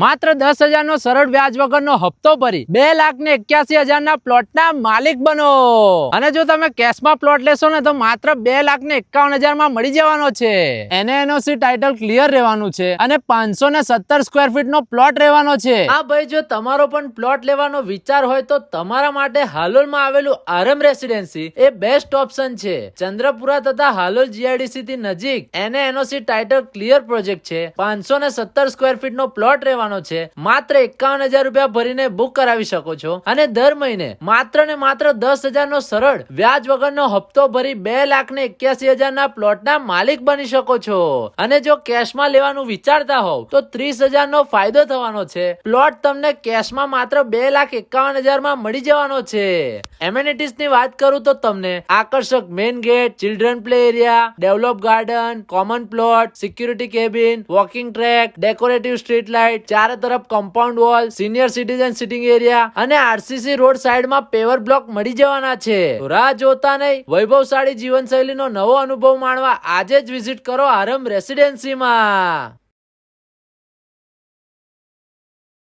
માત્ર 10,000 નો સરળ વ્યાજ વગરનો હપ્તો ભરી 2,81,000 ના પ્લોટ ના માલિક બનો। અને જો તમે કેશમાં પ્લોટ લેશો ને તો માત્ર 2,51,000 માં મળી જવાનો છે। એનઓસી ટાઇટલ ક્લિયર રહેવાનું છે અને 517 સ્ક્વેર ફીટ નો પ્લોટ રહેવાનો છે। હા ભાઈ, જો તમારો પણ પ્લોટ લેવાનો વિચાર હોય તો તમારા માટે હાલોલમાં આવેલું આરએમ રેસિડેન્સી એ બેસ્ટ ઓપ્શન છે। ચંદ્રપુરા તથા હાલોલ જીઆઈડીસી થી નજીક એનઓસી ટાઇટલ ક્લિયર પ્રોજેક્ટ છે। 517 સ્ક્વેર ફીટ નો પ્લોટ રહેવાનો છે। માત્ર 51,000 રૂપિયા ભરીને બુક કરાવી શકો છો અને દર મહિને માત્ર ને માત્ર 10,000 નો સરળ વ્યાજ વગરનો હપ્તો ભરી 2,81,000 ના પ્લોટ ના માલિક બની શકો છો। અને જો કેશમાં લેવાનું વિચારતા હોવ તો 30,000 નો ફાયદો થવાનો છે। પ્લોટ તમને કેશમાં માત્ર 2,51,000 માં મળી જવાનો છે। એમેનિટીઝ ની વાત કરું તો તમને આકર્ષક main gate, children play area, develop garden, common plot, security cabin, walking track, decorative street light, ચારે તરફ compound wall, senior citizen sitting area અને આરસીસી રોડ સાઈડમાં પેવર બ્લોક મળી જવાના છે। તો રાહ જોતા નહીં, વૈભવશાળી જીવનશૈલીનો નવો અનુભવ માણવા આજે જ વિઝિટ કરો આરએમ રેસિડેન્સીમાં।